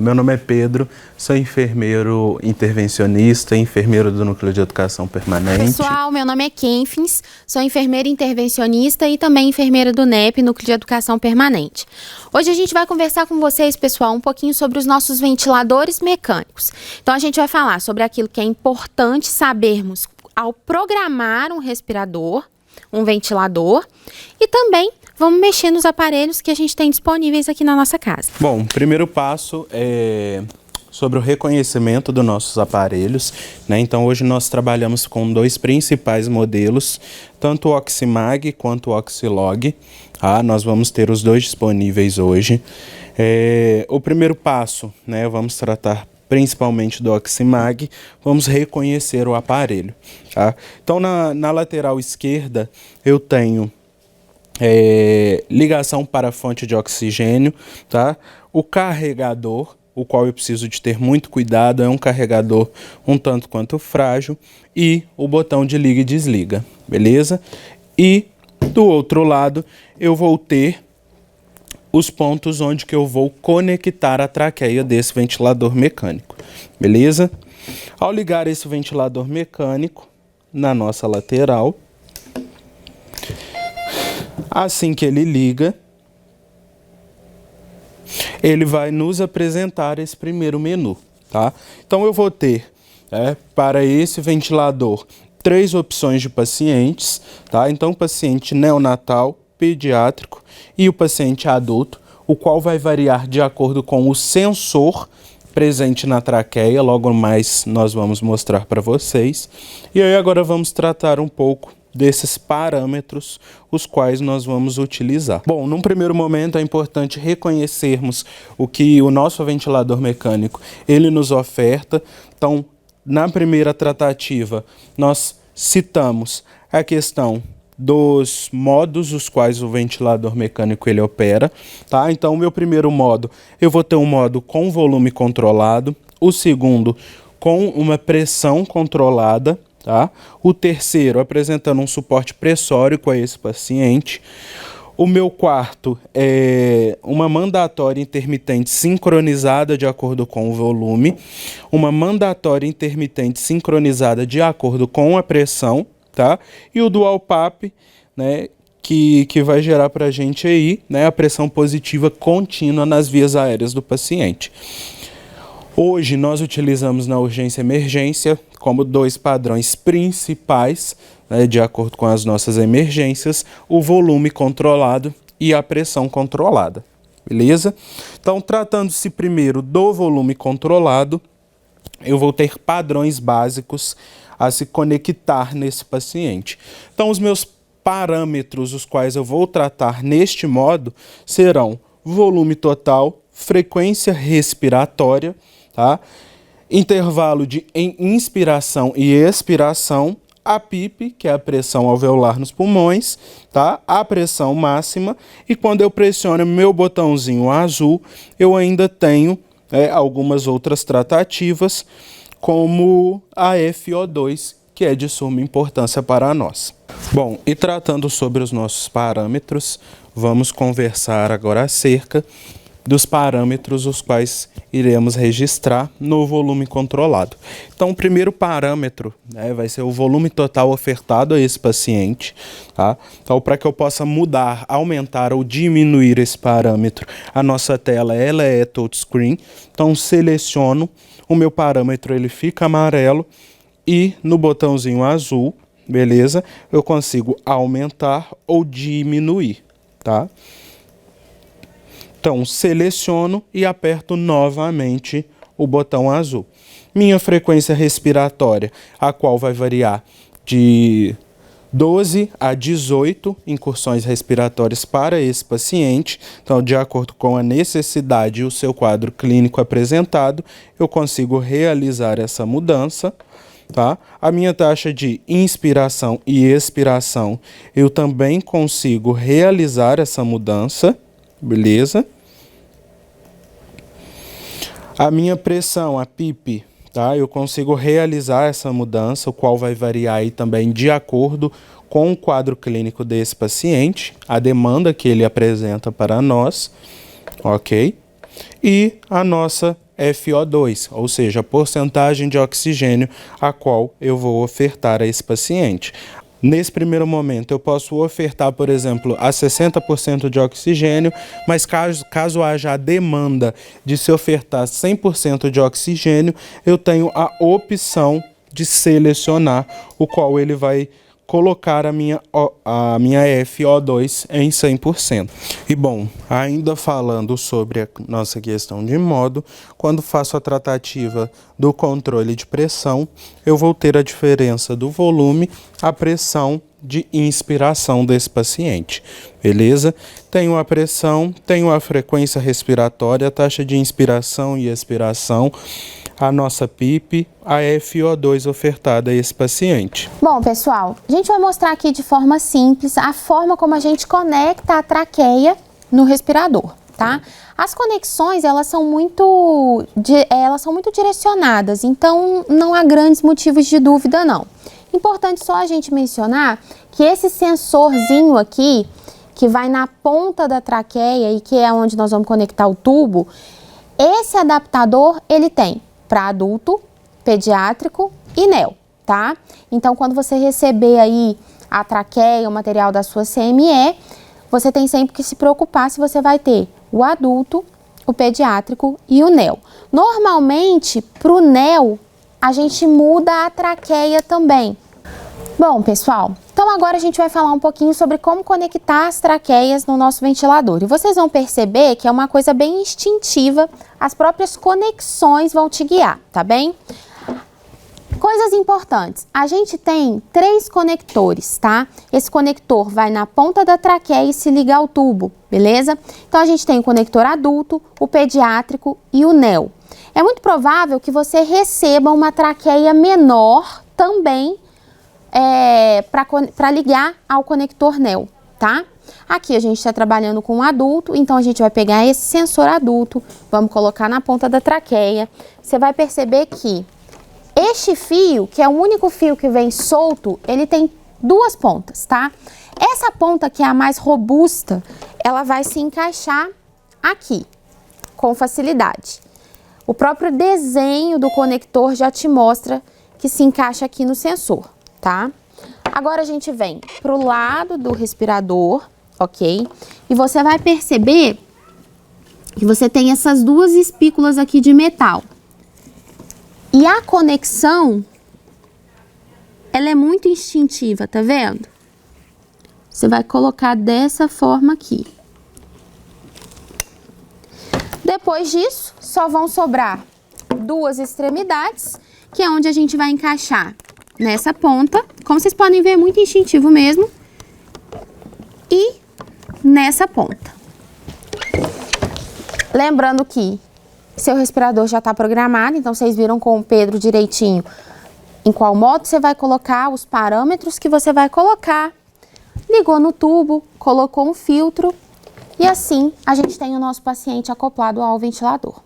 Meu nome é Pedro, sou enfermeiro intervencionista, enfermeiro do Núcleo de Educação Permanente. Pessoal, meu nome é Kenfins, sou enfermeira intervencionista e também enfermeira do NEP, Núcleo de Educação Permanente. Hoje a gente vai conversar com vocês, pessoal, um pouquinho sobre os nossos ventiladores mecânicos. Então a gente vai falar sobre aquilo que é importante sabermos ao programar um respirador, um ventilador, e também vamos mexer nos aparelhos que a gente tem disponíveis aqui na nossa casa. Bom, o primeiro passo é sobre o reconhecimento dos nossos aparelhos, né? Então hoje nós trabalhamos com dois principais modelos, tanto o Oximag quanto o Oxilog. Nós vamos ter os dois disponíveis hoje. O primeiro passo, né? Vamos tratar principalmente do Oximag, vamos reconhecer o aparelho. Então na lateral esquerda eu tenho ligação para a fonte de oxigênio, tá? O carregador, o qual eu preciso de ter muito cuidado, é um carregador um tanto quanto frágil, e o botão de liga e desliga, beleza? E do outro lado eu vou ter os pontos onde que eu vou conectar a traqueia desse ventilador mecânico, beleza? Ao ligar esse ventilador mecânico na nossa lateral, assim que ele liga, ele vai nos apresentar esse primeiro menu, tá? Então eu vou ter, para esse ventilador, 3 opções de pacientes, tá? Então o paciente neonatal, pediátrico e o paciente adulto, o qual vai variar de acordo com o sensor presente na traqueia, logo mais nós vamos mostrar para vocês. E aí agora vamos tratar um pouco desses parâmetros, os quais nós vamos utilizar. Bom, num primeiro momento é importante reconhecermos o que o nosso ventilador mecânico ele nos oferta. Então, na primeira tratativa, nós citamos a questão dos modos os quais o ventilador mecânico ele opera, tá? Então, o meu primeiro modo, eu vou ter um modo com volume controlado, o segundo com uma pressão controlada, tá? O terceiro apresentando um suporte pressórico a esse paciente. O meu quarto é uma mandatória intermitente sincronizada de acordo com o volume, uma mandatória intermitente sincronizada de acordo com a pressão, tá? E o dual PAP, né, que vai gerar para a gente aí, né, a pressão positiva contínua nas vias aéreas do paciente. Hoje nós utilizamos na urgência e emergência como 2 padrões principais, né, de acordo com as nossas emergências, o volume controlado e a pressão controlada, beleza? Então, tratando-se primeiro do volume controlado, eu vou ter padrões básicos a se conectar nesse paciente. Então, os meus parâmetros, os quais eu vou tratar neste modo, serão volume total, frequência respiratória, tá? Intervalo de inspiração e expiração, a PIP, que é a pressão alveolar nos pulmões, tá? A pressão máxima, e quando eu pressiono meu botãozinho azul, eu ainda tenho algumas outras tratativas, como a FO2, que é de suma importância para nós. Bom, e tratando sobre os nossos parâmetros, vamos conversar agora acerca dos parâmetros os quais iremos registrar no volume controlado. Então, o primeiro parâmetro, né, vai ser o volume total ofertado a esse paciente, tá? Então, para que eu possa mudar, aumentar ou diminuir esse parâmetro, a nossa tela ela é touchscreen. Então, seleciono, o meu parâmetro ele fica amarelo e no botãozinho azul, beleza? Eu consigo aumentar ou diminuir, tá? Então, seleciono e aperto novamente o botão azul. Minha frequência respiratória, a qual vai variar de 12 a 18 incursões respiratórias para esse paciente. Então, de acordo com a necessidade e o seu quadro clínico apresentado, eu consigo realizar essa mudança, tá? A minha taxa de inspiração e expiração, eu também consigo realizar essa mudança, beleza? A minha pressão, a PIP, tá? Eu consigo realizar essa mudança, o qual vai variar aí também de acordo com o quadro clínico desse paciente, a demanda que ele apresenta para nós, ok? e a nossa FO2, ou seja, a porcentagem de oxigênio a qual eu vou ofertar a esse paciente. Nesse primeiro momento, eu posso ofertar, por exemplo, a 60% de oxigênio, mas caso haja a demanda de se ofertar 100% de oxigênio, eu tenho a opção de selecionar o qual ele vai colocar a minha FO2 em 100%. E bom, ainda falando sobre a nossa questão de modo, quando faço a tratativa do controle de pressão, eu vou ter a diferença do volume, a pressão de inspiração desse paciente, beleza? Tenho a pressão, tenho a frequência respiratória, a taxa de inspiração e expiração, a nossa PIP, a FO2 ofertada a esse paciente. Bom, pessoal, a gente vai mostrar aqui de forma simples a forma como a gente conecta a traqueia no respirador, tá? As conexões, elas são muito direcionadas, então não há grandes motivos de dúvida, não. Importante só a gente mencionar que esse sensorzinho aqui, que vai na ponta da traqueia e que é onde nós vamos conectar o tubo, esse adaptador, ele tem para adulto, pediátrico e neo, tá? Então, quando você receber aí a traqueia, o material da sua CME, você tem sempre que se preocupar se você vai ter o adulto, o pediátrico e o neo. Normalmente, para o neo, a gente muda a traqueia também. Bom, pessoal, então agora a gente vai falar um pouquinho sobre como conectar as traqueias no nosso ventilador. E vocês vão perceber que é uma coisa bem instintiva, as próprias conexões vão te guiar, tá bem? Coisas importantes, a gente tem 3 conectores, tá? Esse conector vai na ponta da traqueia e se liga ao tubo, beleza? Então a gente tem o conector adulto, o pediátrico e o neo. É muito provável que você receba uma traqueia menor também para ligar ao conector neo, tá? Aqui a gente está trabalhando com um adulto, então a gente vai pegar esse sensor adulto, vamos colocar na ponta da traqueia. Você vai perceber que este fio, que é o único fio que vem solto, ele tem 2 pontas, tá? Essa ponta que é a mais robusta, ela vai se encaixar aqui, com facilidade. O próprio desenho do conector já te mostra que se encaixa aqui no sensor, tá? Agora a gente vem pro lado do respirador, ok? E você vai perceber que você tem essas 2 espículas aqui de metal. E a conexão, ela é muito instintiva, tá vendo? Você vai colocar dessa forma aqui. Depois disso, só vão sobrar 2 extremidades, que é onde a gente vai encaixar nessa ponta, como vocês podem ver, é muito instintivo mesmo, e nessa ponta. Lembrando que seu respirador já está programado, então vocês viram com o Pedro direitinho em qual modo você vai colocar, os parâmetros que você vai colocar. Ligou no tubo, colocou um filtro e assim a gente tem o nosso paciente acoplado ao ventilador.